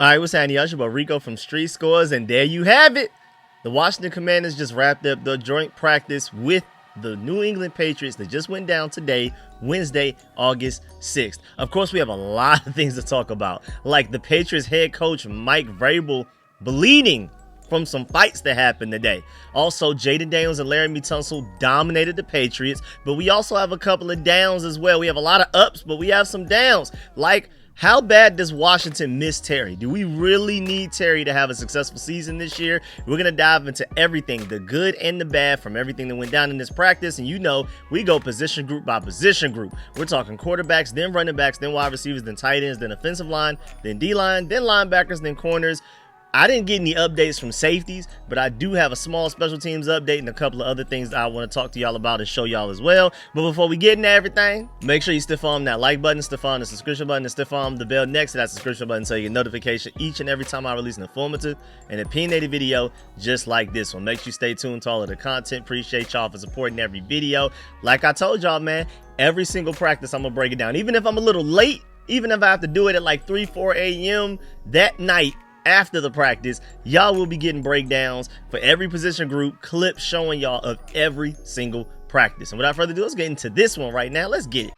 All right, what's happening, y'all? It's your boy Rico from StreetScores, and there you have it. The Washington Commanders just wrapped up the joint practice with the New England Patriots that just went down today, Wednesday, August 6th. Of course, we have a lot of things to talk about, like the Patriots head coach Mike Vrabel bleeding from some fights that happened today. Also, Jayden and Laramie Tunsil dominated the Patriots, but we also have a couple of downs as well. We have a lot of ups, but we have some downs, like how bad does Washington miss Terry? Do we really need Terry to have a successful season this year? We're going to dive into everything, the good and the bad from everything that went down in this practice. And you know, we go position group by position group. We're talking quarterbacks, then running backs, then wide receivers, then tight ends, then offensive line, then D-line, then linebackers, then corners. I didn't get any updates from safeties, but I do have a small special teams update and a couple of other things that I want to talk to y'all about and show y'all as well. But before we get into everything, make sure you stiff arm that like button, stiff arm the subscription button, and stiff arm the bell next to that subscription button so you get notification each and every time I release an informative and opinionated video just like this one. Make sure you stay tuned to all of the content. Appreciate y'all for supporting every video. Like I told y'all, man, every single practice I'm going to break it down. Even if I'm a little late, even if I have to do it at like 3-4 a.m. that night, after the practice, y'all will be getting breakdowns for every position group, clips showing y'all of every single practice. And without further ado, let's get into this one right now. Let's get it.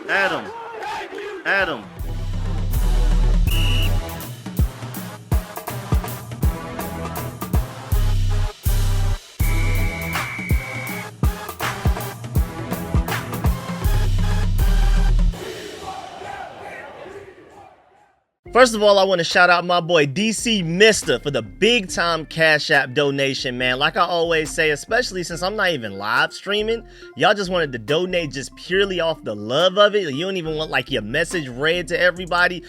Adam. First of all, I want to shout out my boy DC Mister for the big time Cash App donation, man. Like I always say, especially since I'm not even live streaming, y'all just wanted to donate just purely off the love of it. You don't even want like your message read to everybody.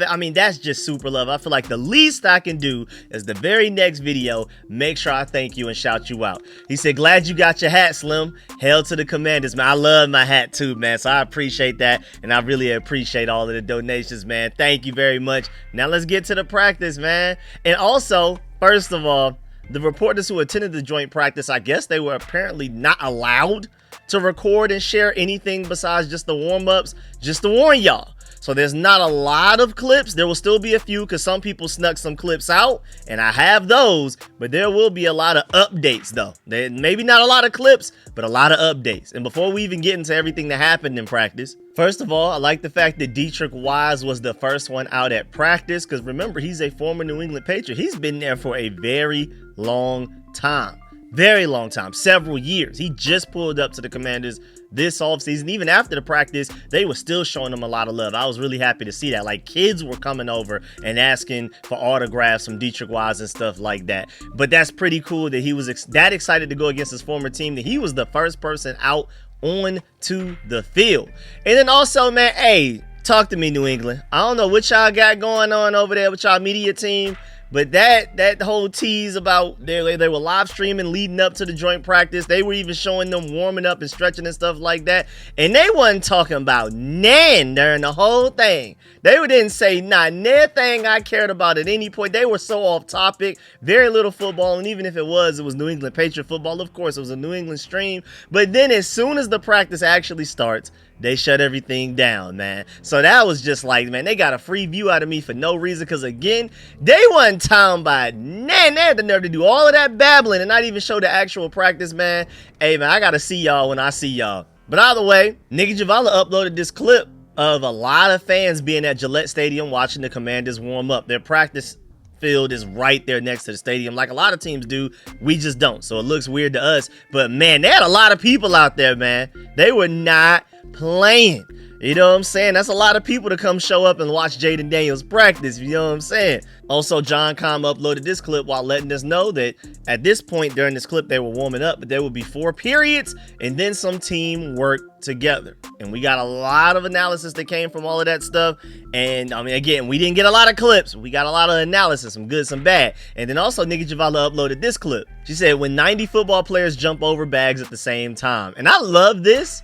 I mean, that's just super love. I feel like the least I can do is the very next video, make sure I thank you and shout you out. He said, glad you got your hat, Slim. Hail to the Commanders, man. I love my hat too, man. So I appreciate that. And I really appreciate all of the donations, man. Thank you very much. Now let's get to the practice, man. And also, first of all, the reporters who attended the joint practice, I guess they were apparently not allowed to record and share anything besides just the warm-ups, just to warn y'all. So there's not a lot of clips. There will still be a few because some people snuck some clips out, and I have those, but there will be a lot of updates though. Maybe not a lot of clips, but a lot of updates. And before we even get into everything that happened in practice, first of all, I like the fact that Dietrich Wise was the first one out at practice because remember, he's a former New England Patriot. He's been there for a very long time. Very long time, several years. He just pulled up to the Commanders this offseason. Even after the practice, they were still showing him a lot of love. I was really happy to see that. Like, kids were coming over and asking for autographs from Dietrich Wise and stuff like that. But that's pretty cool that he was that excited to go against his former team that he was the first person out on to the field. And then also, man, hey, talk to me, New England. I don't know what y'all got going on over there with y'all media team, but that whole tease about they were live streaming leading up to the joint practice. They were even showing them warming up and stretching and stuff like that. And they wasn't talking about nan during the whole thing. They didn't say not nothing I cared about at any point. They were so off topic. Very little football. And even if it was New England Patriot football. Of course, it was a New England stream. But then as soon as the practice actually starts, they shut everything down, man. So that was just like, man, they got a free view out of me for no reason. Because again, they wasn't talking about nan. They had the nerve to do all of that babbling and not even show the actual practice, man. Hey, man, I got to see y'all when I see y'all. But either way, Nicky Javala uploaded this clip of a lot of fans being at Gillette Stadium watching the Commanders warm up. Their practice field is right there next to the stadium like a lot of teams do. We just don't. So it looks weird to us. But, man, they had a lot of people out there, man. They were not playing. You know what I'm saying? That's a lot of people to come show up and watch Jayden Daniels practice. You know what I'm saying? Also, John Com uploaded this clip while letting us know that at this point during this clip, they were warming up, but there would be 4 periods and then some team work together. And we got a lot of analysis that came from all of that stuff. And I mean, again, we didn't get a lot of clips. We got a lot of analysis, some good, some bad. And then also Nicky Javala uploaded this clip. She said, when 90 football players jump over bags at the same time. And I love this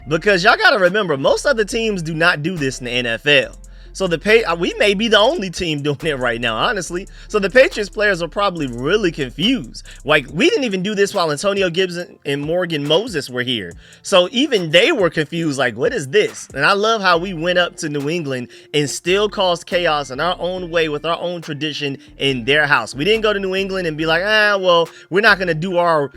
because y'all got to remember, most other teams do not do this in the NFL. So we may be the only team doing it right now, honestly. So the Patriots players are probably really confused. Like, we didn't even do this while Antonio Gibson and Morgan Moses were here. So even they were confused, like, what is this? And I love how we went up to New England and still caused chaos in our own way with our own tradition in their house. We didn't go to New England and be like, well, we're not going to do our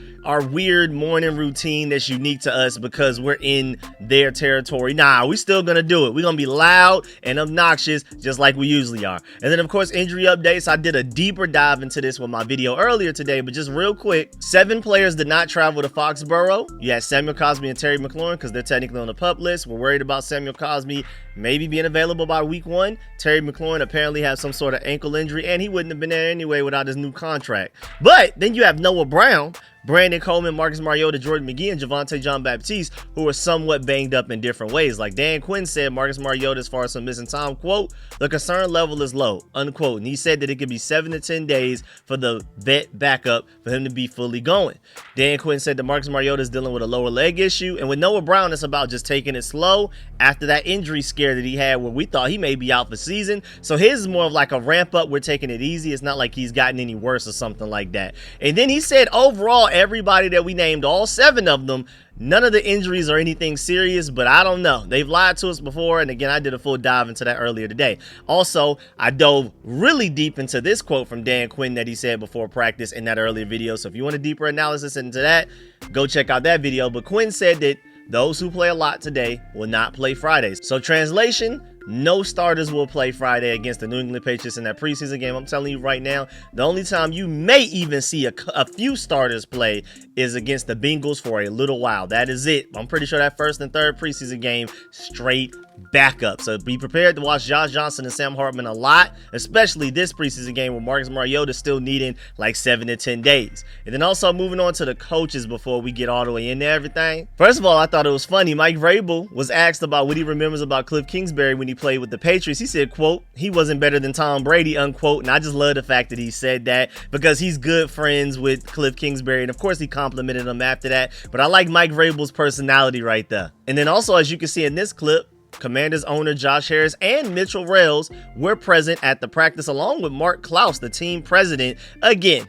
weird morning routine that's unique to us because we're in their territory. Nah, we still going to do it. We're going to be loud and obnoxious just like we usually are. And then, of course, injury updates. I did a deeper dive into this with my video earlier today, but just real quick, 7 players did not travel to Foxborough. You had Samuel Cosmi and Terry McLaurin because they're technically on the PUP list. We're worried about Samuel Cosmi maybe being available by week 1. Terry McLaurin apparently has some sort of ankle injury, and he wouldn't have been there anyway without his new contract. But then you have Noah Brown, Brandon Coleman, Marcus Mariota, Jordan McGee, and Javonte Jean-Baptiste, who are somewhat banged up in different ways. Like Dan Quinn said, Marcus Mariota, as far as some missing time, quote, the concern level is low, unquote. And he said that it could be 7 to 10 days for the vet backup for him to be fully going. Dan Quinn said that Marcus Mariota is dealing with a lower leg issue. And with Noah Brown, it's about just taking it slow after that injury scare that he had where we thought he may be out for season. So his is more of like a ramp up. We're taking it easy. It's not like he's gotten any worse or something like that. And then he said overall, everybody that we named, all 7 of them, none of the injuries are anything serious, but I don't know. They've lied to us before, and again, I did a full dive into that earlier today. Also, I dove really deep into this quote from Dan Quinn that he said before practice in that earlier video, so if you want a deeper analysis into that, go check out that video. But Quinn said that those who play a lot today will not play Fridays. So translation, no starters will play Friday against the New England Patriots in that preseason game. I'm telling you right now, the only time you may even see a few starters play is against the Bengals for a little while. That is it. I'm pretty sure that first and third preseason game, straight backup. So be prepared to watch Josh Johnson and Sam Hartman a lot, especially this preseason game where Marcus Mariota is still needing like 7 to 10 days. And then also moving on to the coaches before we get all the way into everything. First of all, I thought it was funny. Mike Vrabel was asked about what he remembers about Cliff Kingsbury when he played with the Patriots. He said, quote, he wasn't better than Tom Brady, unquote. And I just love the fact that he said that because he's good friends with Cliff Kingsbury. And of course he complimented him after that. But I like Mike Vrabel's personality right there. And then also, as you can see in this clip, Commanders owner Josh Harris and Mitchell Rales were present at the practice along with Mark Klaus, the team president. Again,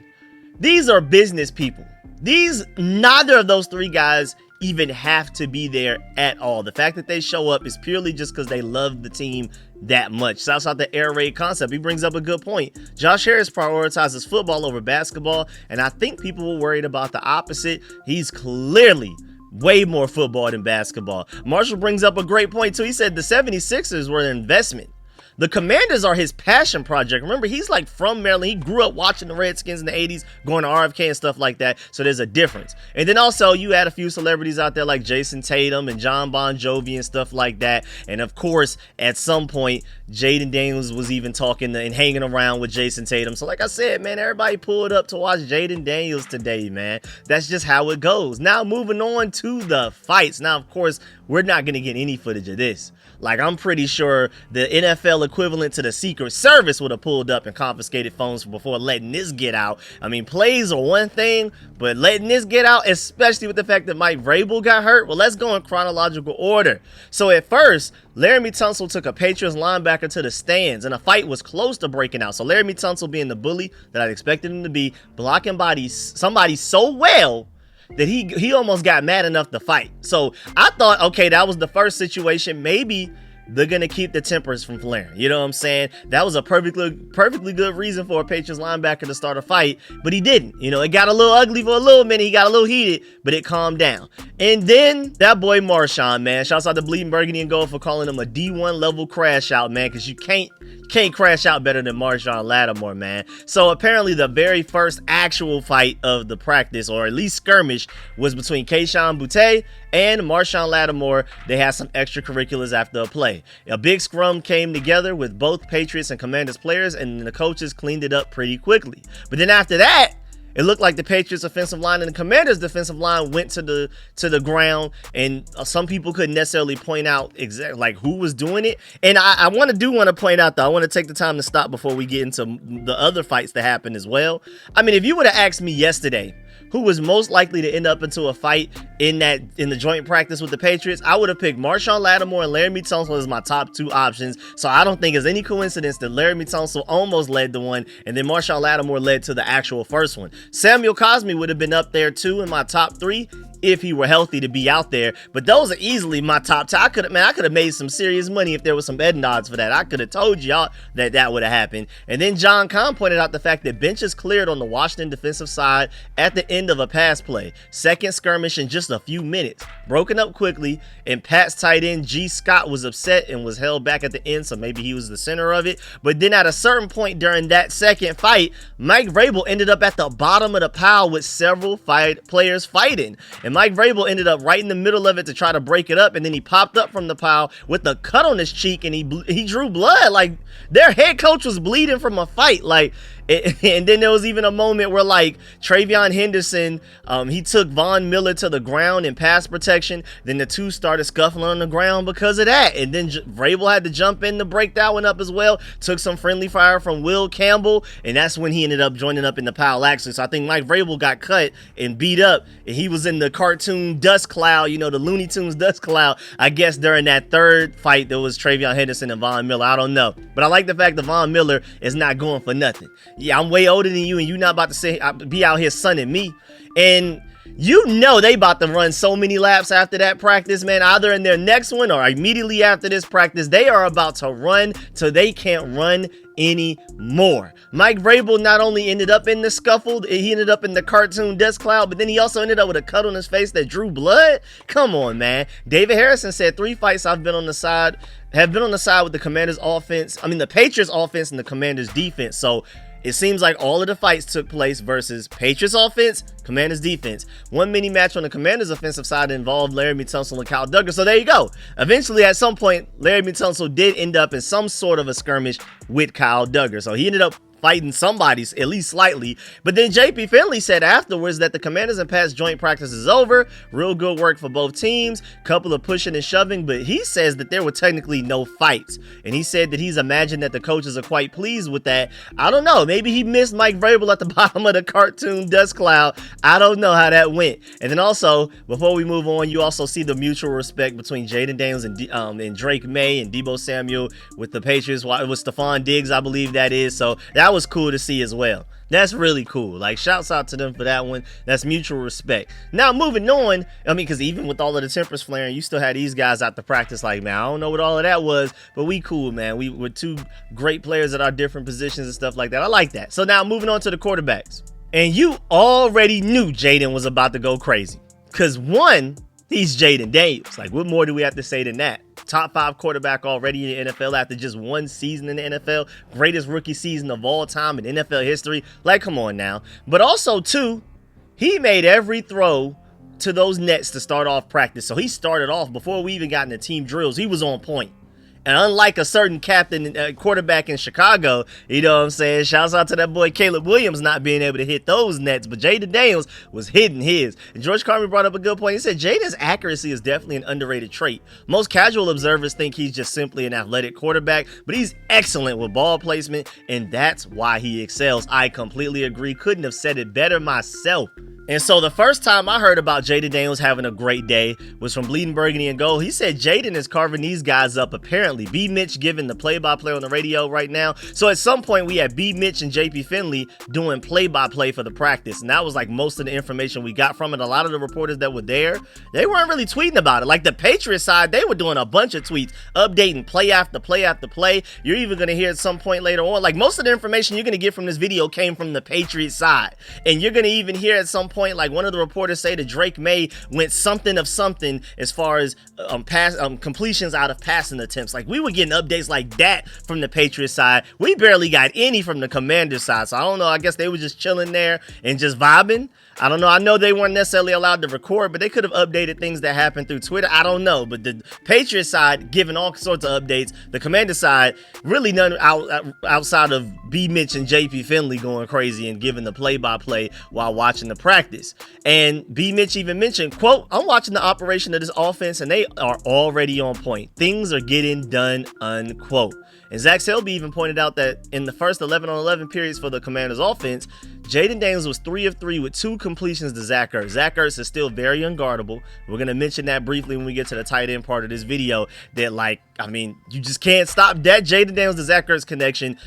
these are business people. Neither of those 3 guys even have to be there at all. The fact that they show up is purely just because they love the team that much. Shouts out the air raid concept. He brings up a good point. Josh Harris prioritizes football over basketball, and I think people were worried about the opposite. He's clearly way more football than basketball. Marshall brings up a great point too. He said the 76ers were an investment. The Commanders are his passion project. Remember, he's like from Maryland. He grew up watching the Redskins in the 80s, going to RFK and stuff like that. So there's a difference. And then also you had a few celebrities out there like Jason Tatum and John Bon Jovi and stuff like that. And of course, at some point, Jayden Daniels was even talking and hanging around with Jason Tatum. So like I said, man, everybody pulled up to watch Jayden Daniels today, man. That's just how it goes. Now moving on to the fights. Now, of course, we're not going to get any footage of this. Like, I'm pretty sure the NFL equivalent to the Secret Service would have pulled up and confiscated phones before letting this get out. I mean, plays are one thing, but letting this get out, especially with the fact that Mike Vrabel got hurt, well, let's go in chronological order. So at first, Laramie Tunsil took a Patriots linebacker to the stands, and a fight was close to breaking out. So Laramie Tunsil, being the bully that I expected him to be, blocking somebody so well that he almost got mad enough to fight. So I thought, okay, that was the first situation. Maybe they're going to keep the tempers from flaring. You know what I'm saying? That was a perfectly good reason for a Patriots linebacker to start a fight, but he didn't. You know, it got a little ugly for a little minute. He got a little heated, but it calmed down. And then that boy Marshawn, man, shouts out to Bleeding Burgundy and Gold for calling him a D1 level crash out, man, because you can't crash out better than Marshawn Lattimore, man. So apparently the very first actual fight of the practice, or at least skirmish, was between Keyshawn Boutte and Marshawn Lattimore. They had some extracurriculars after a play. A big scrum came together with both Patriots and Commanders players, and the coaches cleaned it up pretty quickly. But then after that, it looked like the Patriots offensive line and the Commanders defensive line went to the ground, and some people couldn't necessarily point out exactly like who was doing it. And I want to point out, though, I want to take the time to stop before we get into the other fights that happened as well. I mean, if you would have asked me yesterday who was most likely to end up into a fight in the joint practice with the Patriots, I would have picked Marshawn Lattimore and Laremy Tunsil as my top 2 options. So I don't think it's any coincidence that Laremy Tunsil almost led the one, and then Marshawn Lattimore led to the actual first one. Samuel Cosmi would have been up there too in my top 3 if he were healthy to be out there. But those are easily my top 10. I could have made some serious money if there was some betting odds for that. I could have told y'all that would have happened. And then John Kahn pointed out the fact that benches cleared on the Washington defensive side at the end of a pass play. Second skirmish in just a few minutes. Broken up quickly, and Pat's tight end G. Scott was upset and was held back at the end, so maybe he was the center of it. But then at a certain point during that second fight, Mike Vrabel ended up at the bottom of the pile with several players fighting. And Mike Vrabel ended up right in the middle of it to try to break it up, and then he popped up from the pile with a cut on his cheek, and he drew blood. Like, their head coach was bleeding from a fight. Like, and then there was even a moment where, like, Travion Henderson, he took Von Miller to the ground in pass protection. Then the two started scuffling on the ground because of that. And then Vrabel had to jump in to break that one up as well. Took some friendly fire from Will Campbell, and that's when he ended up joining up in the pile, actually. So I think Mike Vrabel got cut and beat up, and he was in the cartoon dust cloud, you know, the Looney Tunes dust cloud, I guess, during that third fight that was Travion Henderson and Von Miller. I don't know. But I like the fact that Von Miller is not going for nothing. Yeah, I'm way older than you, and you not about to say be out here sunning me. And you know they about to run so many laps after that practice, man. Either in their next one or immediately after this practice, they are about to run till they can't run anymore. Mike Vrabel not only ended up in the scuffle, he ended up in the cartoon dust cloud, but then he also ended up with a cut on his face that drew blood. Come on, man. David Harrison said 3 fights have been on the side with the Commanders offense. I mean, the Patriots offense and the Commanders defense. So it seems like all of the fights took place versus Patriots offense, Commanders defense. One mini match on the Commanders offensive side involved Laremy Tunsil and Kyle Duggar. So there you go. Eventually, at some point, Laremy Tunsil did end up in some sort of a skirmish with Kyle Duggar. So he ended up fighting somebody's at least slightly. But then JP Finley said afterwards that the Commanders and Pats joint practice is over. Real good work for both teams. Couple of pushing and shoving, but he says that there were technically no fights. And he said that he's imagined that the coaches are quite pleased with that. I don't know. Maybe he missed Mike Vrabel at the bottom of the cartoon dust cloud. I don't know how that went. And then also, before we move on, you also see the mutual respect between Jayden Daniels and Drake May and Deebo Samuel with the Patriots. It was Stephon Diggs, I believe that is. So that was cool to see as well. That's really cool. Like, shouts out to them for that one. That's mutual respect. Now, moving on, I mean, because even with all of the tempers flaring, you still had these guys out to practice. Like, man, I don't know what all of that was, but we cool, man. We were 2 great players at our different positions and stuff like that. I like that. So now moving on to the quarterbacks. And you already knew Jayden was about to go crazy. Because one, he's Jayden Daniels. Like, what more do we have to say than that? Top 5 quarterback already in the NFL after just 1 season in the NFL. Greatest rookie season of all time in NFL history. Like, come on now. But also, too, he made every throw to those nets to start off practice. So he started off before we even got into team drills. He was on point. And unlike a certain captain, quarterback in Chicago, you know what I'm saying? Shouts out to that boy Caleb Williams not being able to hit those nets. But Jayden Daniels was hitting his. And George Carmen brought up a good point. He said Jayden's accuracy is definitely an underrated trait. Most casual observers think he's just simply an athletic quarterback, but he's excellent with ball placement, and that's why he excels. I completely agree. Couldn't have said it better myself. And so the first time I heard about Jayden Daniels having a great day was from Bleeding Burgundy and Gold. He said Jayden is carving these guys up, apparently. B. Mitch giving the play-by-play on the radio right now. So at some point, we had B. Mitch and JP Finley doing play-by-play for the practice. And that was like most of the information we got from it. A lot of the reporters that were there, they weren't really tweeting about it. Like the Patriots side, they were doing a bunch of tweets, updating play after play after play. You're even going to hear at some point later on, like most of the information you're going to get from this video came from the Patriots side. And you're going to even hear at some point, like one of the reporters say that Drake May went something of something as far as completions out of passing attempts. Like we were getting updates like that from the Patriots side. We barely got any from the Commanders side. So I don't know. I guess they were just chilling there and just vibing. I don't know. I know they weren't necessarily allowed to record, but they could have updated things that happened through Twitter. I don't know. But the Patriots side giving all sorts of updates. The Commander side, really none outside of B. Mitch and JP Finley going crazy and giving the play-by-play while watching the practice. And B. Mitch even mentioned, quote, "I'm watching the operation of this offense and they are already on point. Things are getting done," unquote. And Zach Selby even pointed out that in the first 11-on-11 periods for the Commanders offense, Jayden Daniels was 3 of 3 with 2 completions to Zach Ertz. Zach Ertz is still very unguardable. We're going to mention that briefly when we get to the tight end part of this video, that, like, I mean, you just can't stop that Jayden Daniels to Zach Ertz connection.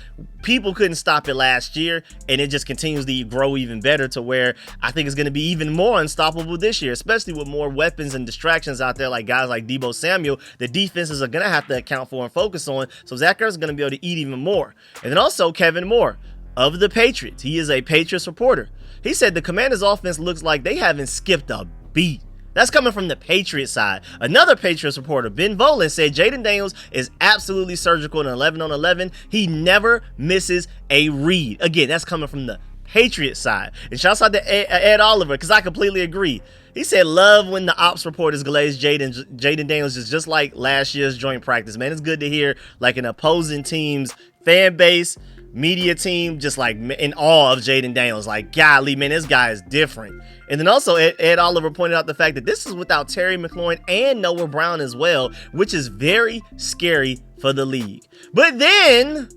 People couldn't stop it last year, and it just continues to grow even better to where I think it's going to be even more unstoppable this year, especially with more weapons and distractions out there, like guys like Deebo Samuel. The defenses are going to have to account for and focus on, so Zach Ertz is going to be able to eat even more. And then also Kevin Moore of the Patriots. He is a Patriots reporter. He said the Commanders offense looks like they haven't skipped a beat. That's coming from the Patriots side. Another Patriots reporter, Ben Volin, said Jayden Daniels is absolutely surgical in 11-on-11. He never misses a read. Again, that's coming from the Patriots side. And shouts out to Ed Oliver, because I completely agree. He said, love when the ops reporters glaze Jayden Daniels is just like last year's joint practice. Man, it's good to hear like an opposing team's fan base, media team, just like in awe of Jayden Daniels. Like, golly, man, this guy is different. And then also Ed Oliver pointed out the fact that this is without Terry McLaurin and Noah Brown as well, which is very scary for the league. But then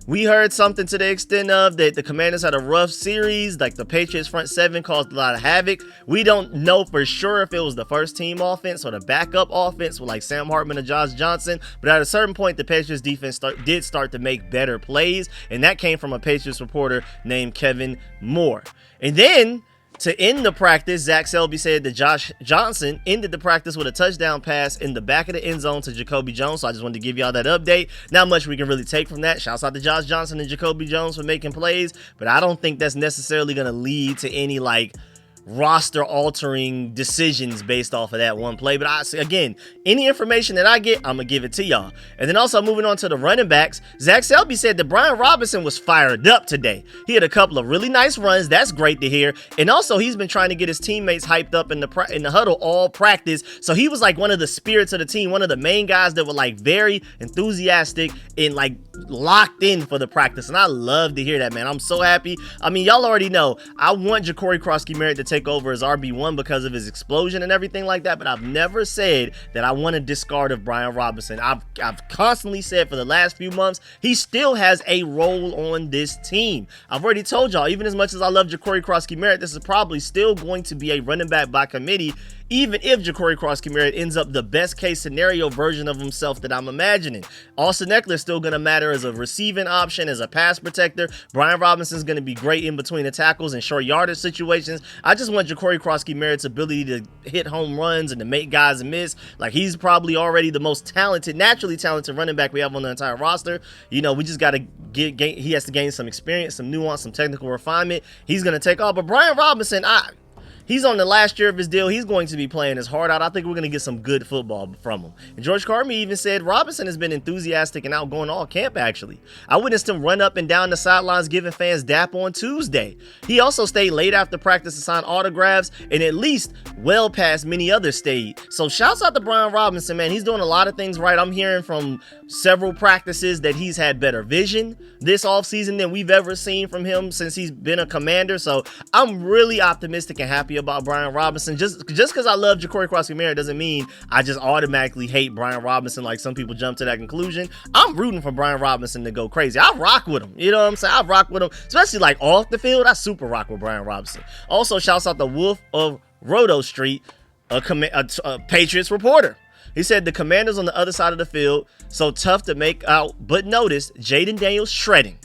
we heard something to the extent of that the Commanders had a rough series, like the Patriots front seven caused a lot of havoc. We don't know for sure if it was the first team offense or the backup offense with like Sam Hartman or Josh Johnson, but at a certain point the Patriots defense did start to make better plays, and that came from a Patriots reporter named Kevin Moore. And then to end the practice, Zach Selby said that Josh Johnson ended the practice with a touchdown pass in the back of the end zone to Jacoby Jones. So I just wanted to give y'all that update. Not much we can really take from that. Shouts out to Josh Johnson and Jacoby Jones for making plays, but I don't think that's necessarily going to lead to any like roster altering decisions based off of that one play. But again, any information that I get, I'm gonna give it to y'all. And then also moving on to the running backs, Zach Selby said that Brian Robinson was fired up today. He had a couple of really nice runs. That's great to hear. And also he's been trying to get his teammates hyped up in the huddle all practice. So he was like one of the spirits of the team, one of the main guys that were like very enthusiastic and like locked in for the practice. And I love to hear that, man. I'm so happy. I mean, y'all already know I want Ja'Cory Krosky-Merritt to take over as RB1 because of his explosion and everything like that, but I've never said that I want to discard of Brian Robinson. I've constantly said for the last few months he still has a role on this team. I've already told y'all, even as much as I love Ja'Cory Krosky-Merritt, this is probably still going to be a running back by committee, even if Ja'Cory Krosky-Merritt ends up the best case scenario version of himself that I'm imagining. Austin Eckler is still going to matter as a receiving option, as a pass protector. Brian Robinson is going to be great in between the tackles and short yardage situations. I just want Ja'Cory Krosky-Merritt's ability to hit home runs and to make guys miss. Like, he's probably already the most talented, naturally talented running back we have on the entire roster. You know, we just got to he has to gain some experience, some nuance, some technical refinement. He's going to take off. But Brian Robinson, he's on the last year of his deal. He's going to be playing his heart out. I think we're going to get some good football from him. And George Carmi even said Robinson has been enthusiastic and outgoing all camp, actually. I witnessed him run up and down the sidelines giving fans dap on Tuesday. He also stayed late after practice to sign autographs, and at least well past many others stayed. So shouts out to Brian Robinson, man. He's doing a lot of things right. I'm hearing from several practices that he's had better vision this offseason than we've ever seen from him since he's been a Commander. So I'm really optimistic and happy about Brian Robinson. Just because I love Ja'Cory Krosky-Merritt doesn't mean I just automatically hate Brian Robinson like some people jump to that conclusion. I'm rooting for Brian Robinson to go crazy. I rock with him. You know what I'm saying? I rock with him, especially like off the field. I super rock with Brian Robinson. Also, shouts out the Wolf of Roto Street, a Patriots reporter. He said the Commanders on the other side of the field, so tough to make out, but notice Jayden Daniels shredding.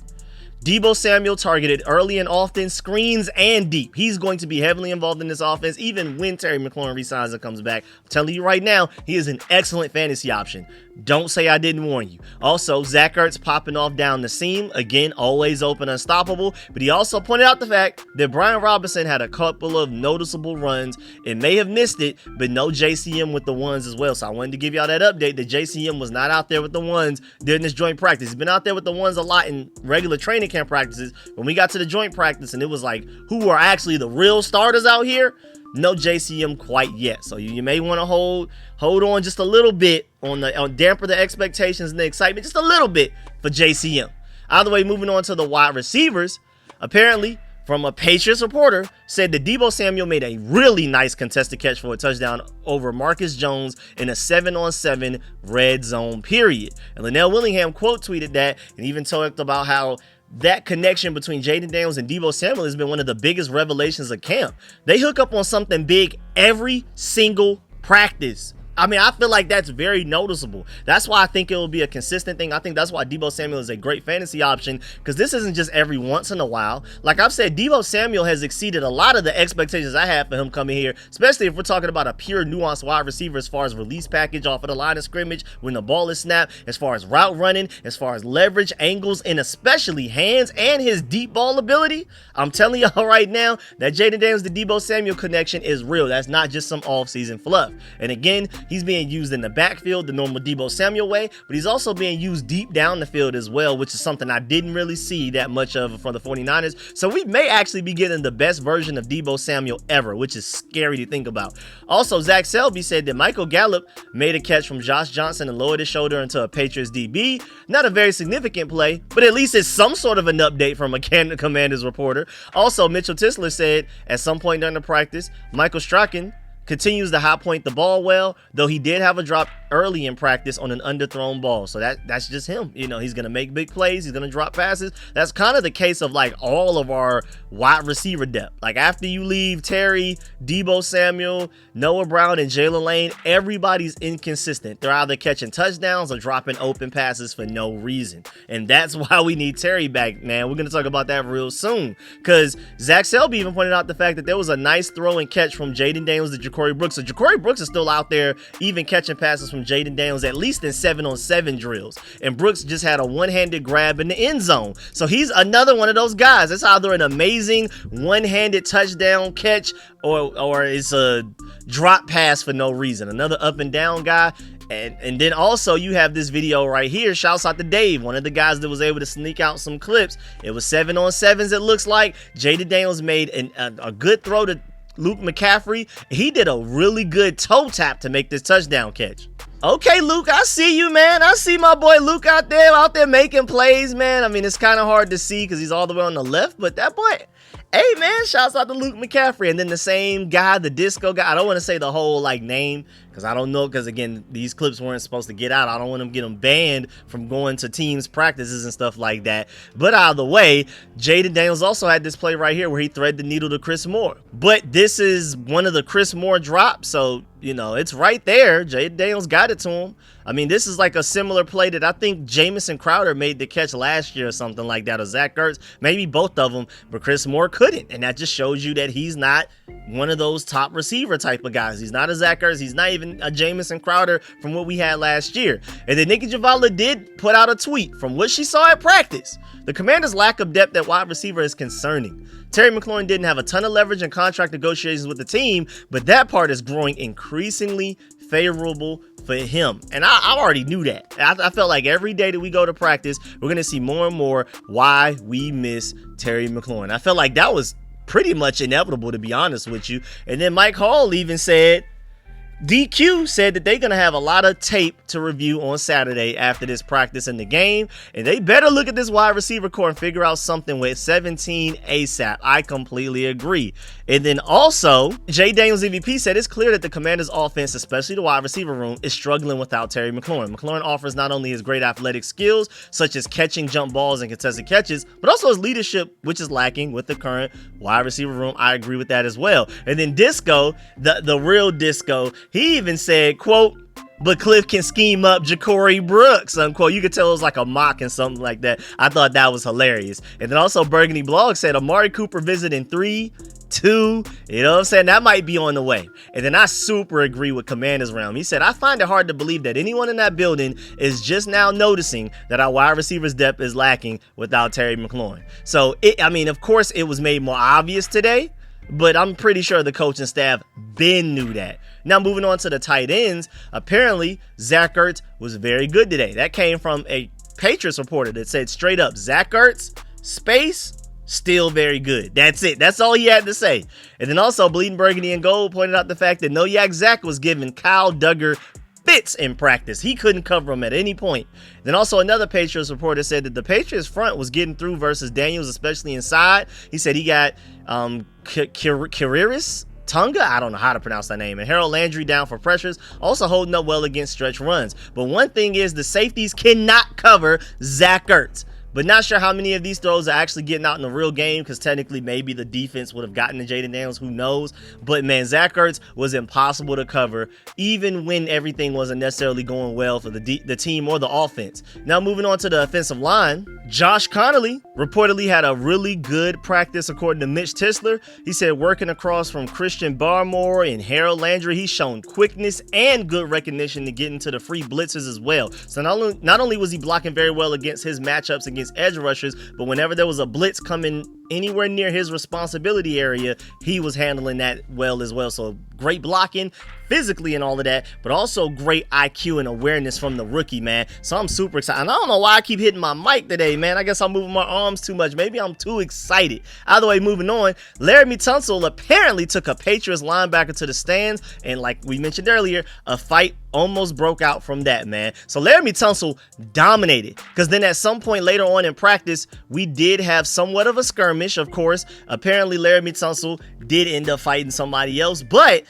Deebo Samuel targeted early and often, screens and deep. He's going to be heavily involved in this offense, even when Terry McLaurin resigns and comes back. I'm telling you right now, he is an excellent fantasy option. Don't say I didn't warn you. Also, Zach Ertz popping off down the seam. Again, always open, unstoppable. But he also pointed out the fact that Brian Robinson had a couple of noticeable runs and may have missed it, but no JCM with the ones as well. So I wanted to give y'all that update that JCM was not out there with the ones during this joint practice. He's been out there with the ones a lot in regular training camp practices. When we got to the joint practice and it was like, who are actually the real starters out here? No JCM quite yet. So you may want to hold on just a little bit on damper the expectations and the excitement just a little bit for JCM. Either way, moving on to the wide receivers. Apparently, from a Patriots reporter said that Deebo Samuel made a really nice contested catch for a touchdown over Marcus Jones in a 7-on-7 red zone period. And Linnell Willingham quote tweeted that and even talked about how that connection between Jayden Daniels and Deebo Samuel has been one of the biggest revelations of camp. They hook up on something big every single practice. I mean, I feel like that's very noticeable. That's why I think it will be a consistent thing. I think that's why Deebo Samuel is a great fantasy option, because this isn't just every once in a while. Like I've said, Deebo Samuel has exceeded a lot of the expectations I had for him coming here, especially if we're talking about a pure nuanced wide receiver as far as release package off of the line of scrimmage when the ball is snapped, as far as route running, as far as leverage, angles, and especially hands and his deep ball ability. I'm telling y'all right now that Jayden Daniels to Deebo Samuel connection is real. That's not just some offseason fluff. And again, he's being used in the backfield the normal Deebo Samuel way, but he's also being used deep down the field as well, which is something I didn't really see that much of from the 49ers. So we may actually be getting the best version of Deebo Samuel ever, which is scary to think about. Also, Zach Selby said that Michael Gallup made a catch from Josh Johnson and lowered his shoulder into a Patriots DB. Not a very significant play, but at least it's some sort of an update from a Commanders reporter. Also, Mitchell Tisler said at some point during the practice, Michael Strachan continues to high point the ball well, though he did have a drop early in practice on an underthrown ball. So that's just him. You know, he's going to make big plays. He's going to drop passes. That's kind of the case of like all of our wide receiver depth. Like after you leave Terry, Deebo Samuel, Noah Brown, and Jalen Lane, everybody's inconsistent. They're either catching touchdowns or dropping open passes for no reason. And that's why we need Terry back, man. We're going to talk about that real soon, because Zach Selby even pointed out the fact that there was a nice throw and catch from Jayden Daniels to Ja'Cory Brooks. So Ja'Cory Brooks is still out there even catching passes from Jayden Daniels, at least in 7-on-7 drills. And Brooks just had a one-handed grab in the end zone. So he's another one of those guys. It's either an amazing one-handed touchdown catch or it's a drop pass for no reason. Another up and down guy. And then also you have this video right here. Shouts out to Dave, one of the guys that was able to sneak out some clips. It was 7-on-7s, it looks like. Jayden Daniels made a good throw to Luke McCaffrey. He did a really good toe tap to make this touchdown catch. Okay, Luke, I see you, man. I see my boy Luke out there making plays, man. I mean, it's kind of hard to see because he's all the way on the left, but that boy, hey, man, shouts out to Luke McCaffrey. And then the same guy, the disco guy, I don't want to say the whole like name because I don't know, because again, these clips weren't supposed to get out. I don't want to get them banned from going to teams practices and stuff like that. But either way, Jayden Daniels also had this play right here where he threaded the needle to Chris Moore. But this is one of the Chris Moore drops, so you know, it's right there. Jayden Daniels got it to him. I mean, this is like a similar play that I think Jamison Crowder made the catch last year or something like that, or Zach Ertz, maybe both of them, but Chris Moore couldn't. And that just shows you that he's not one of those top receiver type of guys. He's not a Zach Ertz. He's not even a Jamison Crowder from what we had last year. And then Nikki Javala did put out a tweet from what she saw at practice. The Commanders' lack of depth at wide receiver is concerning. Terry McLaurin didn't have a ton of leverage in contract negotiations with the team, but that part is growing increasingly favorable for him. And I already knew that. I felt like every day that we go to practice, we're going to see more and more why we miss Terry McLaurin. I felt like that was pretty much inevitable, to be honest with you. And then Mike Hall even said, DQ said that they're going to have a lot of tape to review on Saturday after this practice in the game, and they better look at this wide receiver core and figure out something with 17 ASAP. I completely agree. And then also, Jay Daniels MVP said it's clear that the Commanders' offense, especially the wide receiver room, is struggling without Terry McLaurin. McLaurin offers not only his great athletic skills, such as catching jump balls and contested catches, but also his leadership, which is lacking with the current wide receiver room. I agree with that as well. And then Disco, the real Disco, he even said, quote, but Cliff can scheme up Ja'Cory Brooks, unquote. You could tell it was like a mock and something like that. I thought that was hilarious. And then also Burgundy Blog said Amari Cooper visit in 3, 2, you know what I'm saying? That might be on the way. And then I super agree with Commanders Realm. He said, I find it hard to believe that anyone in that building is just now noticing that our wide receivers depth is lacking without Terry McLaurin. So, I mean, of course, it was made more obvious today, but I'm pretty sure the coaching staff been knew that. Now, moving on to the tight ends, apparently Zach Ertz was very good today. That came from a Patriots reporter that said straight up, Zach Ertz, space, still very good. That's it. That's all he had to say. And then also Bleeding Burgundy and Gold pointed out the fact that No Yak Zach was giving Kyle Duggar fits in practice. He couldn't cover him at any point. Then also another Patriots reporter said that the Patriots front was getting through versus Daniels, especially inside. He said he got Kiriris Tunga, I don't know how to pronounce that name, and Harold Landry down for pressures, also holding up well against stretch runs. But one thing is the safeties cannot cover Zach Ertz. But not sure how many of these throws are actually getting out in the real game, because technically maybe the defense would have gotten to Jayden Daniels, who knows. But man, Zach Ertz was impossible to cover, even when everything wasn't necessarily going well for the team or the offense. Now moving on to the offensive line, Josh Connolly reportedly had a really good practice according to Mitch Tisler. He said working across from Christian Barmore and Harold Landry, he's shown quickness and good recognition to get into the free blitzes as well. So not only was he blocking very well against his matchups against edge rushers, but whenever there was a blitz coming anywhere near his responsibility area, he was handling that well as well. So great blocking physically and all of that, but also great IQ and awareness from the rookie, man. So I'm super excited. And I don't know why I keep hitting my mic today, man. I guess I'm moving my arms too much. Maybe I'm too excited. Either way, moving on, Laramie Tunsil apparently took a Patriots linebacker to the stands, and like we mentioned earlier, a fight almost broke out from that, man. So Laramie Tunsil dominated, because then at some point later on in practice, we did have somewhat of a skirmish, of course. Apparently Laramie Tunsil did end up fighting somebody else, but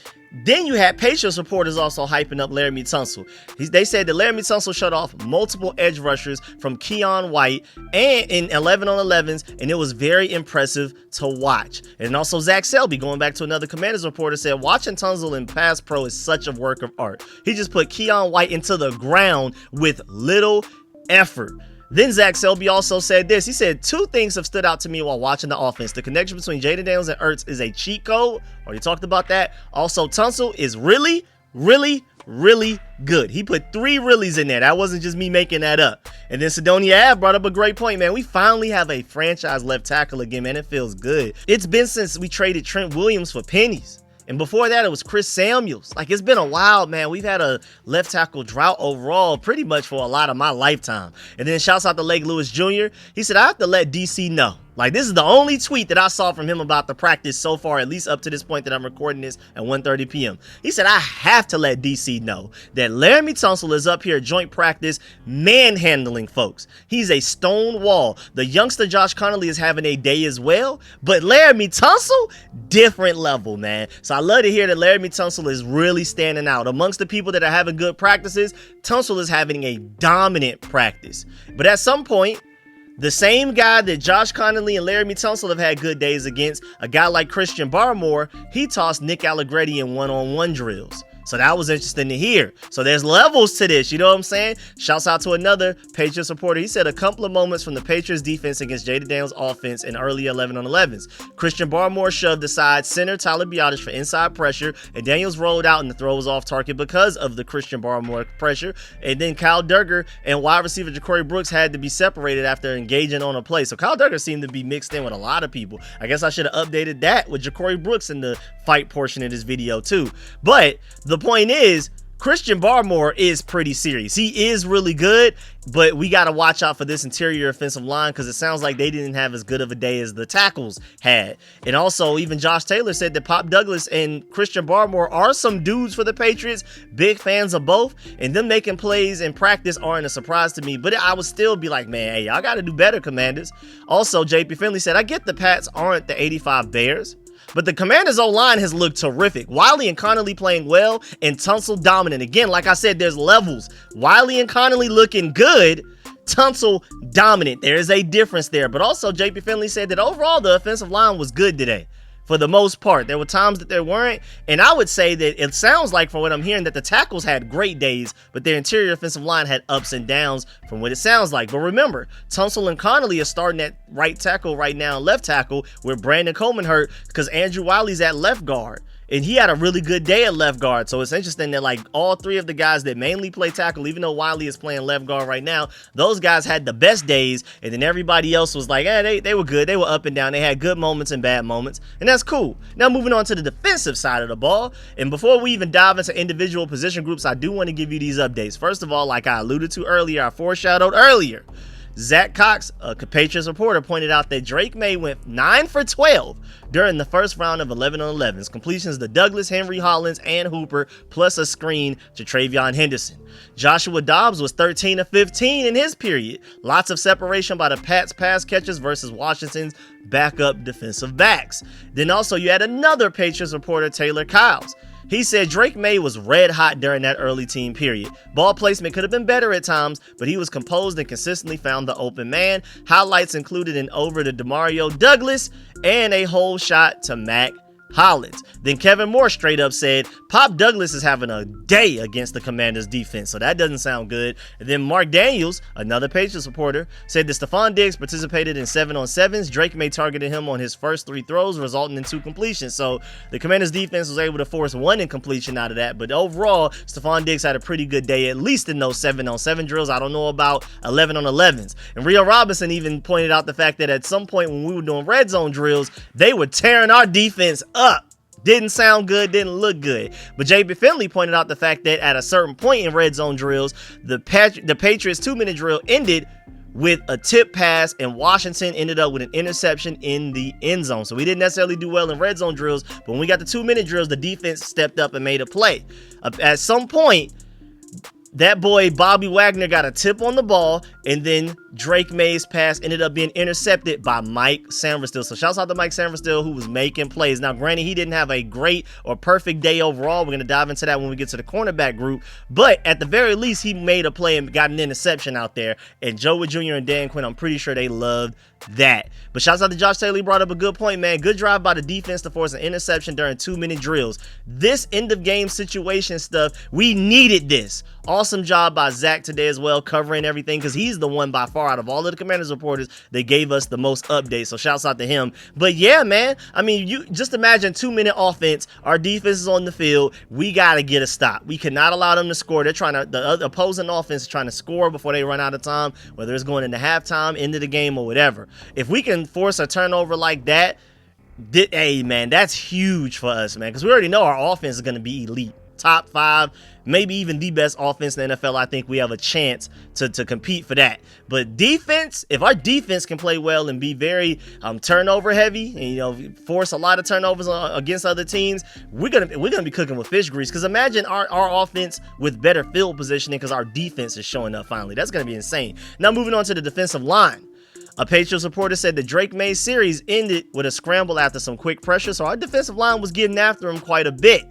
then you had Patriots reporters also hyping up Laramie Tunsil. They said that Laramie Tunsil shut off multiple edge rushers from Keon White and in 11 on 11s, and it was very impressive to watch. And also Zach Selby, going back to another Commanders reporter, said watching Tunsil in pass pro is such a work of art. He just put Keon White into the ground with little effort. Then Zach Selby also said this. He said, two things have stood out to me while watching the offense. The connection between Jayden Daniels and Ertz is a cheat code. Already talked about that. Also, Tunsil is really, really, really good. He put 3 reallys in there. That wasn't just me making that up. And then Sidonia Ave brought up a great point, man. We finally have a franchise left tackle again, man. It feels good. It's been since we traded Trent Williams for pennies. And before that, it was Chris Samuels. Like, it's been a while, man. We've had a left tackle drought overall pretty much for a lot of my lifetime. And then shouts out to Lake Lewis Jr. He said, I have to let DC know. Like, this is the only tweet that I saw from him about the practice so far, at least up to this point that I'm recording this at 1:30 p.m. He said, I have to let DC know that Laramie Tunsil is up here at joint practice manhandling folks. He's a stone wall. The youngster Josh Connolly is having a day as well, but Laramie Tunsil, different level, man. So I love to hear that Laramie Tunsil is really standing out. Amongst the people that are having good practices, Tunsil is having a dominant practice. But at some point, the same guy that Josh Connolly and Laramie Tunsil have had good days against, a guy like Christian Barmore, he tossed Nick Allegretti in one-on-one drills. So that was interesting to hear. So there's levels to this, you know what I'm saying? Shouts out to another Patriots reporter. He said a couple of moments from the Patriots defense against Jayden Daniels offense in early 11 on 11s. Christian Barmore shoved aside center Tyler Biotish for inside pressure, and Daniels rolled out and the throw was off target because of the Christian Barmore pressure. And then Kyle Duggar and wide receiver Ja'Cory Brooks had to be separated after engaging on a play. So Kyle Duggar seemed to be mixed in with a lot of people. I guess I should have updated that with Ja'Cory Brooks in the fight portion of this video too. But the point is, Christian Barmore is pretty serious. He is really good, but we got to watch out for this interior offensive line, because it sounds like they didn't have as good of a day as the tackles had. And also, even Josh Taylor said that Pop Douglas and Christian Barmore are some dudes for the Patriots. Big fans of both, and them making plays in practice aren't a surprise to me, but I would still be like, man, hey, y'all got to do better, Commanders. Also, JP Finley said, I get the Pats aren't the 85 Bears, but the Commanders' O-line has looked terrific. Wiley and Connolly playing well, and Tunsil dominant. Again, like I said, there's levels. Wiley and Connolly looking good, Tunsil dominant. There is a difference there. But also, JP Finley said that overall, the offensive line was good today. For the most part, there were times that there weren't, and I would say that it sounds like, from what I'm hearing, that the tackles had great days, but their interior offensive line had ups and downs from what it sounds like. But remember, Tunsil and Connolly are starting at right tackle right now, left tackle, where Brandon Coleman hurt because Andrew Wiley's at left guard. And he had a really good day at left guard. So it's interesting that like all 3 of the guys that mainly play tackle, even though Wiley is playing left guard right now, those guys had the best days. And then everybody else was like, they were good. They were up and down. They had good moments and bad moments. And that's cool. Now moving on to the defensive side of the ball. And before we even dive into individual position groups, I do want to give you these updates. First of all, like I alluded to earlier, I foreshadowed earlier, Zach Cox, a Patriots reporter, pointed out that Drake May went 9 for 12 during the first round of 11 on 11s. Completions to Douglas, Henry, Hollins, and Hooper, plus a screen to Travion Henderson. Joshua Dobbs was 13 of 15 in his period. Lots of separation by the Pats pass catchers versus Washington's backup defensive backs. Then also you had another Patriots reporter, Taylor Kyles. He said Drake May was red hot during that early team period. Ball placement could have been better at times, but he was composed and consistently found the open man. Highlights included an over to Demario Douglas and a hole shot to Mac Hollins. Then Kevin Moore straight up said Pop Douglas is having a day against the Commanders defense, so that doesn't sound good. And then Mark Daniels, another Patriots reporter, said that Stephon Diggs participated in 7-on-7s. Drake May targeted him on his first 3 throws, resulting in 2 completions. So the Commanders defense was able to force 1 incompletion out of that, but overall Stephon Diggs had a pretty good day, at least in those 7-on-7 drills. I don't know about 11-on-11s. And Rio Robinson even pointed out the fact that at some point when we were doing red zone drills, they were tearing our defense up. Didn't sound good, didn't look good. But J.B. Finley pointed out the fact that at a certain point in red zone drills, the Patriots 2-minute drill ended with a tip pass, and Washington ended up with an interception in the end zone. So we didn't necessarily do well in red zone drills, but when we got the 2-minute drills, the defense stepped up and made a play. At some point, that boy Bobby Wagner got a tip on the ball, and then Drake May's pass ended up being intercepted by Mike Sanverstill. So shouts out to Mike Sanverstill, who was making plays. Now, granted, he didn't have a great or perfect day overall. We're going to dive into that when we get to the cornerback group. But at the very least, he made a play and got an interception out there. And Joe Wood Jr. and Dan Quinn, I'm pretty sure they loved that. But shouts out to Josh Taylor. He brought up a good point, man. Good drive by the defense to force an interception during 2-minute drills. This end of game situation stuff, we needed this. Awesome job by Zach today as well, covering everything, because he's the one by far out of all of the Commanders reporters that gave us the most updates. So shouts out to him. But yeah, man, I mean, you just imagine 2-minute offense. Our defense is on the field. We got to get a stop. We cannot allow them to score. They're trying to, the opposing offense is trying to score before they run out of time, whether it's going into halftime, end of the game, or whatever. If we can force a turnover like that, hey, man, that's huge for us, man, because we already know our offense is going to be elite. Top 5, maybe even the best offense in the NFL. I think we have a chance to compete for that. But defense, if our defense can play well and be very turnover heavy, and force a lot of turnovers against other teams, we're gonna be cooking with fish grease. Because imagine our offense with better field positioning, because our defense is showing up finally. That's gonna be insane. Now moving on to the defensive line. A Patriots reporter said the Drake May series ended with a scramble after some quick pressure, so our defensive line was getting after him quite a bit.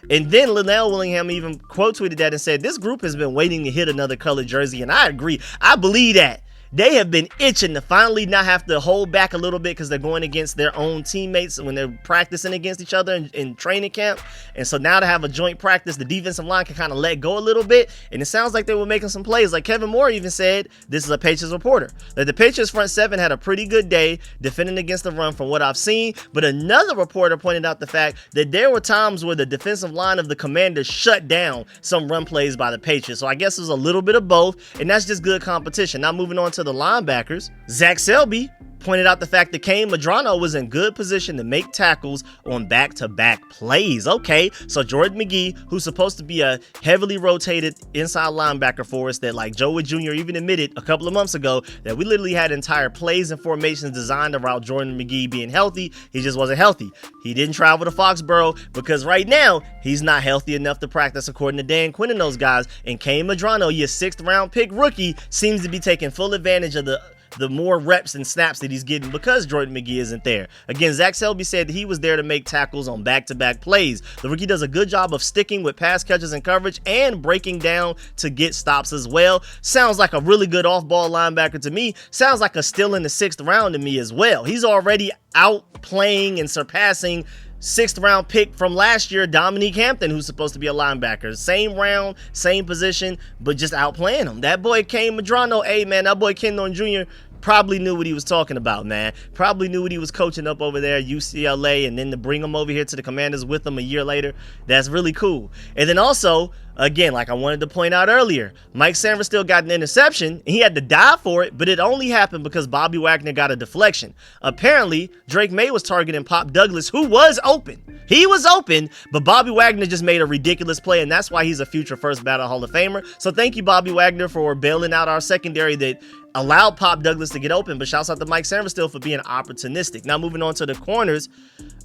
And then Linnell Willingham even quote tweeted that and said, this group has been waiting to hit another colored jersey. And I agree. I believe that. They have been itching to finally not have to hold back a little bit, because they're going against their own teammates when they're practicing against each other in training camp. And so now to have a joint practice, the defensive line can kind of let go a little bit. And it sounds like they were making some plays. Like Kevin Moore even said, this is a Patriots reporter, that the Patriots front 7 had a pretty good day defending against the run from what I've seen. But another reporter pointed out the fact that there were times where the defensive line of the Commanders shut down some run plays by the Patriots. So I guess it was a little bit of both, and that's just good competition. Now moving on to the linebackers, Zach Selby pointed out the fact that Kane Medrano was in good position to make tackles on back-to-back plays. Okay, so Jordan McGee, who's supposed to be a heavily rotated inside linebacker for us, that like Joe Wood Jr. even admitted a couple of months ago that we literally had entire plays and formations designed around Jordan McGee being healthy. He just wasn't healthy. He didn't travel to Foxborough because right now he's not healthy enough to practice, according to Dan Quinn and those guys. And Kane Medrano, your 6th round pick rookie, seems to be taking full advantage of the more reps and snaps that he's getting because Jordan McGee isn't there. Again, Zach Selby said he was there to make tackles on back-to-back plays. The rookie does a good job of sticking with pass catches and coverage and breaking down to get stops as well. Sounds like a really good off-ball linebacker to me. Sounds like a still in the 6th round to me as well. He's already outplaying and surpassing 6th round pick from last year, Dominique Hampton, who's supposed to be a linebacker. Same round, same position, but just outplaying him. That boy Kane Medrano, hey man, that boy Ken Norton Jr. probably knew what he was talking about, man. Probably knew what he was coaching up over there at UCLA, and then to bring him over here to the Commanders with him a year later, that's really cool. And then also, Again, like I wanted to point out earlier, Mike Sanford still got an interception, and he had to dive for it, but it only happened because Bobby Wagner got a deflection. Apparently, Drake May was targeting Pop Douglas, who was open. He was open, but Bobby Wagner just made a ridiculous play, and that's why he's a future first ballot Hall of Famer. So thank you, Bobby Wagner, for bailing out our secondary that allowed Pop Douglas to get open, but shouts out to Mike Sanford still for being opportunistic. Now moving on to the corners,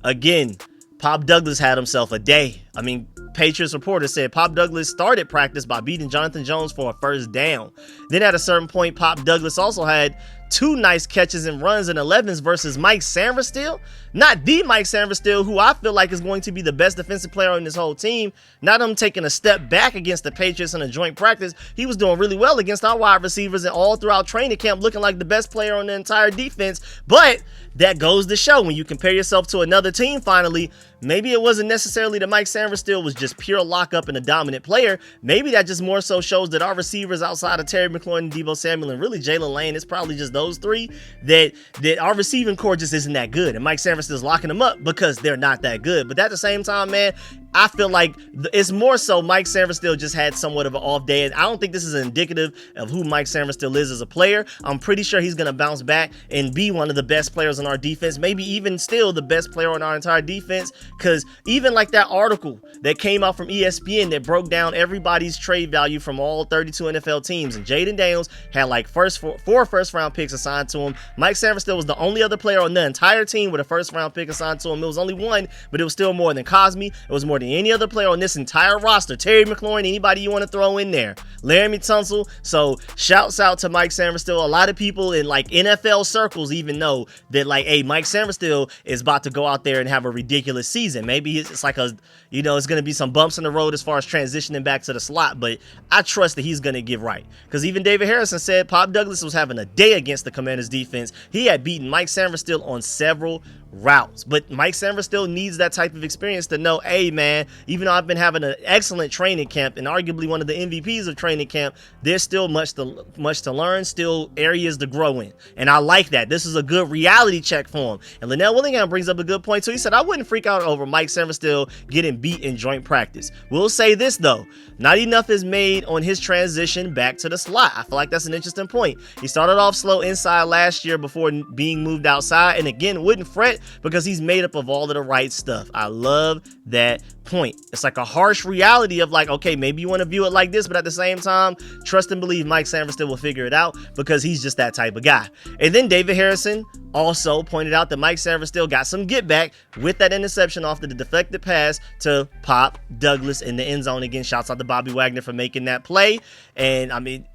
again, Pop Douglas had himself a day. I mean, Patriots reporter said Pop Douglas started practice by beating Jonathan Jones for a first down. Then at a certain point, Pop Douglas also had 2 nice catches and runs in 11s versus Mike Sanford still. Not the Mike Sanford still, who I feel like is going to be the best defensive player on this whole team. Not him taking a step back against the Patriots in a joint practice. He was doing really well against our wide receivers and all throughout training camp, looking like the best player on the entire defense. But that goes to show when you compare yourself to another team finally, maybe it wasn't necessarily that Mike Sanford still was just pure lockup and a dominant player. Maybe that just more so shows that our receivers outside of Terry McLaurin and Deebo Samuel and really Jaylen Lane, it's probably just those 3, that our receiving core just isn't that good. And Mike Sanford still's locking them up because they're not that good. But at the same time, man, I feel like it's more so Mike Sanford still just had somewhat of an off day. And I don't think this is indicative of who Mike Sanford still is as a player. I'm pretty sure he's going to bounce back and be one of the best players on our defense, maybe even still the best player on our entire defense. Because even like that article that came out from ESPN that broke down everybody's trade value from all 32 NFL teams, and Jayden Daniels had like four first round picks assigned to him. Mike Sanford still was the only other player on the entire team with a first round pick assigned to him. It was only one, but it was still more than Cosme. It was more than any other player on this entire roster. Terry McLaurin, anybody you want to throw in there. Laramie Tunsil. So shouts out to Mike Sanford still. A lot of people in like NFL circles even know that like, hey, Mike Sanford still is about to go out there and have a ridiculous season. Maybe it's like a, you know, it's going to be some bumps in the road as far as transitioning back to the slot, but I trust that he's going to get right. Because even David Harrison said Pop Douglas was having a day against the Commanders defense. He had beaten Mike Sanford still on several routes, but Mike Sanford still needs that type of experience to know, hey man, even though I've been having an excellent training camp and arguably one of the MVPs of training camp, there's still much to learn, still areas to grow in. And I like that. This is a good reality check for him. And Linnell Willingham brings up a good point too. He said, I wouldn't freak out over Mike Sanford still getting beat in joint practice. We'll say this though, not enough is made on his transition back to the slot. I feel like that's an interesting point. He started off slow inside last year before being moved outside, and again, wouldn't fret because he's made up of all of the right stuff. I love that point. It's like a harsh reality of like, okay, maybe you want to view it like this, but at the same time, trust and believe Mike Sanford still will figure it out because he's just that type of guy. And then David Harrison also pointed out that Mike Sanford still got some get back with that interception off the deflected pass to Pop Douglas in the end zone. Again, shouts out to Bobby Wagner for making that play. And I mean,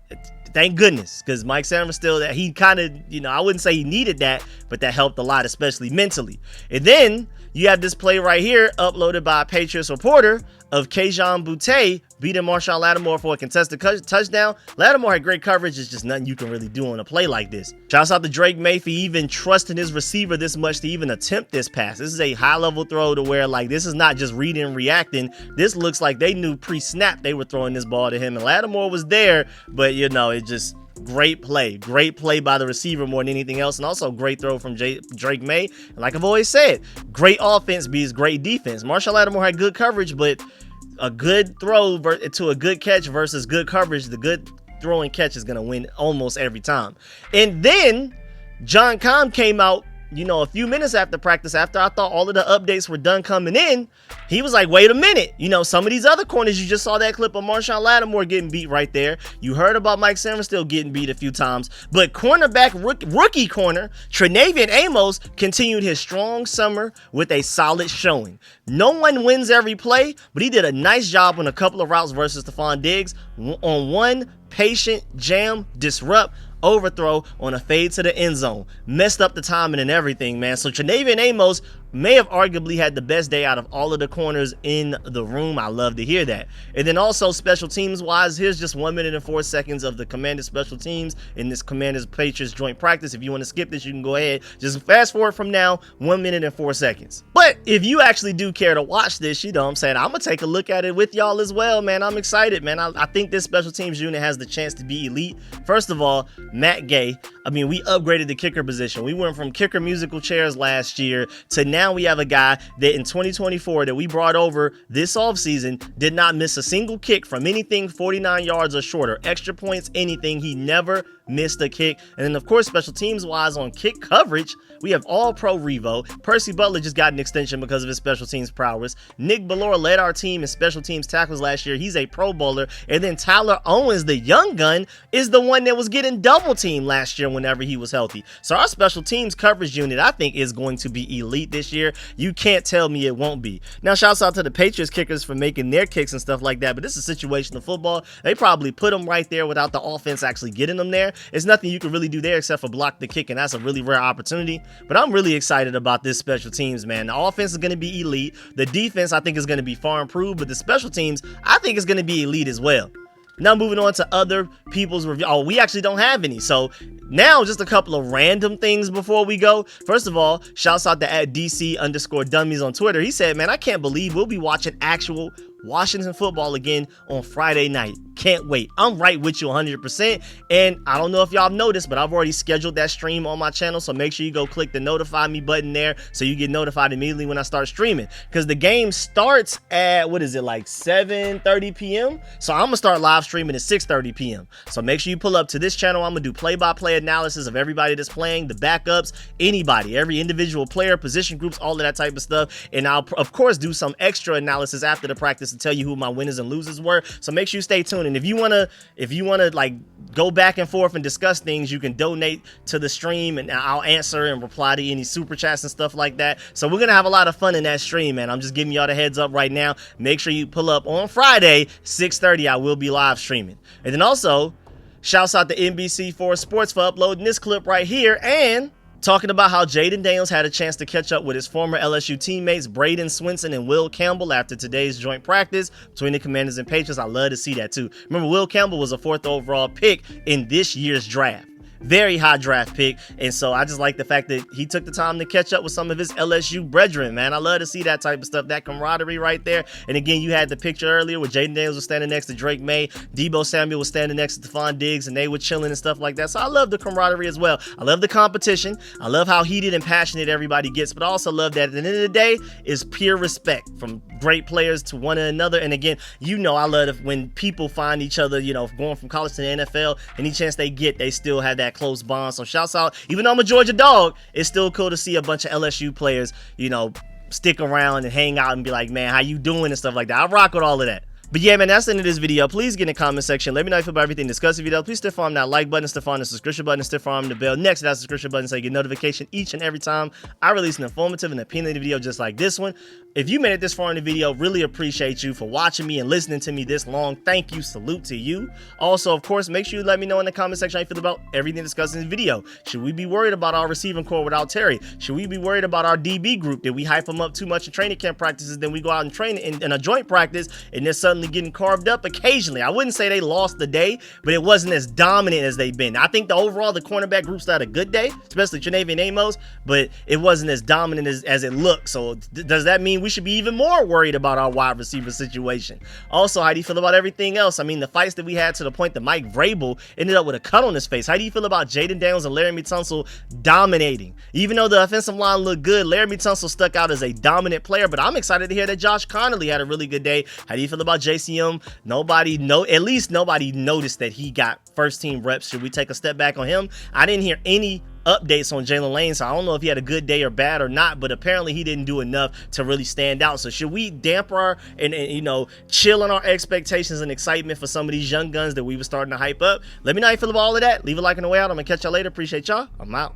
thank goodness, because Mike Sanford still, that he kind of, you know, I wouldn't say he needed that, but that helped a lot, especially mentally. And then you have this play right here uploaded by a Patriots reporter of Kayshon Boutte beating Marshawn Lattimore for a contested touchdown. Lattimore had great coverage. It's just nothing you can really do on a play like this. Shouts out to Drake May for even trusting his receiver this much to even attempt this pass. This is a high-level throw to where, like, this is not just reading and reacting. This looks like they knew pre-snap they were throwing this ball to him, and Lattimore was there, but, you know, it just... Great play by the receiver more than anything else, and also great throw from Drake May. And like I've always said, great offense beats great defense. Marshawn Lattimore had good coverage, but a good throw to a good catch versus good coverage, the good throw and catch is going to win almost every time. And then John Comm came out, you know, a few minutes after practice, after I thought all of the updates were done coming in, he was like, wait a minute, you know, some of these other corners, you just saw that clip of Marshawn Lattimore getting beat right there. You heard about Mike Sanford still getting beat a few times, but cornerback rookie corner Tre'Navian Amos continued his strong summer with a solid showing. No one wins every play, but he did a nice job on a couple of routes versus Stephon Diggs on one patient jam disrupt overthrow on a fade to the end zone. Messed up the timing and everything, man. So Tre'Navian Amos may have arguably had the best day out of all of the corners in the room. I love to hear that. And then also special teams wise, here's just 1 minute and 4 seconds of the Commanders special teams in this Commanders Patriots joint practice. If you want to skip this, you can go ahead. Just fast forward from now, 1 minute and 4 seconds. But if you actually do care to watch this, you know what I'm saying, I'm going to take a look at it with y'all as well, man. I'm excited, man. I think this special teams unit has the chance to be elite. First of all, Matt Gay. I mean, we upgraded the kicker position. We went from kicker musical chairs last year to now now we have a guy that in 2024 that we brought over this offseason did not miss a single kick from anything 49 yards or shorter, extra points, anything. He never missed a kick. And then, of course, special teams wise on kick coverage, we have all pro Revo. Percy Butler just got an extension because of his special teams prowess. Nick Ballora led our team in special teams tackles last year. He's a pro bowler. And then Tyler Owens, the young gun, is the one that was getting double teamed last year whenever he was healthy. So our special teams coverage unit, I think, is going to be elite this year. You can't tell me it won't be. Now, shouts out to the Patriots kickers for making their kicks and stuff like that, but this is situational football. They probably put them right there without the offense actually getting them there. It's nothing you can really do there except for block the kick, and that's a really rare opportunity. But I'm really excited about this special teams, man. The offense is going to be elite. The defense, I think, is going to be far improved, but the special teams, I think, is going to be elite as well. Now moving on to other people's review. Oh, we actually don't have any. So now just a couple of random things before we go. First of all, shouts out to @DC_dummies on Twitter. He said, man, I can't believe we'll be watching actual Washington football again on Friday night. Can't wait. I'm right with you 100%. And I don't know if y'all have noticed, but I've already scheduled that stream on my channel. So make sure you go click the notify me button there so you get notified immediately when I start streaming. Because the game starts at, what is it, like 7:30 p.m.? So I'm going to start live streaming at 6:30 p.m. So make sure you pull up to this channel. I'm going to do play-by-play analysis of everybody that's playing, the backups, anybody, every individual player, position groups, all of that type of stuff. And I'll, of course, do some extra analysis after the practice to tell you who my winners and losers were. So make sure you stay tuned. And if you wanna like go back and forth and discuss things, you can donate to the stream and I'll answer and reply to any super chats and stuff like that. So we're gonna have a lot of fun in that stream, man. I'm just giving y'all the heads up right now. Make sure you pull up on Friday, 6:30. I will be live streaming. And then also, shouts out to NBC4 Sports for uploading this clip right here and talking about how Jayden Daniels had a chance to catch up with his former LSU teammates Braden Swinson and Will Campbell after today's joint practice between the Commanders and Patriots. I love to see that too. Remember, Will Campbell was a 4th overall pick in this year's draft. Very high draft pick, and so I just like the fact that he took the time to catch up with some of his LSU brethren, man. I love to see that type of stuff, that camaraderie right there. And again, you had the picture earlier where Jayden Daniels was standing next to Drake May, Debo Samuel was standing next to Stephon Diggs, and they were chilling and stuff like that. So I love the camaraderie as well. I love the competition. I love how heated and passionate everybody gets, but I also love that at the end of the day is pure respect from great players to one another. And again, you know, I love it when people find each other, you know, going from college to the NFL, any chance they get, they still have that close bond. So shouts out, even though I'm a Georgia dog, it's still cool to see a bunch of LSU players, you know, stick around and hang out and be like, man, how you doing and stuff like that. I rock with all of that. But yeah, man, that's the end of this video. Please get in the comment section. Let me know how you feel about everything discussed in the video. Please stiff arm that like button, stiff arm the subscription button, stiff arm the bell next to that subscription button so you get notification each and every time I release an informative and opinionated video just like this one. If you made it this far in the video, really appreciate you for watching me and listening to me this long. Thank you. Salute to you. Also, of course, make sure you let me know in the comment section how you feel about everything discussed in this video. Should we be worried about our receiving core without Terry? Should we be worried about our DB group? Did we hype them up too much in training camp practices? Then we go out and train in a joint practice and they're suddenly getting carved up occasionally. I wouldn't say they lost the day, but it wasn't as dominant as they've been. I think the cornerback group still had a good day, especially Trenavian Amos, but it wasn't as dominant as it looked. So does that mean we should be even more worried about our wide receiver situation? Also, how do you feel about everything else? I mean, the fights that we had to the point that Mike Vrabel ended up with a cut on his face. How do you feel about Jayden Daniels and Laramie Tunsil dominating? Even though the offensive line looked good, Laramie Tunsil stuck out as a dominant player, but I'm excited to hear that Josh Connolly had a really good day. How do you feel about JCM? At least nobody noticed that he got first team reps. Should we take a step back on him? I didn't hear any updates on Jalen Lane, so I don't know if he had a good day or bad or not, but apparently he didn't do enough to really stand out. So should we damper our and you know, chill on our expectations and excitement for some of these young guns that we were starting to hype up? Let me know how you feel about all of that. Leave a like on the way out. I'm gonna catch y'all later. Appreciate y'all. I'm out.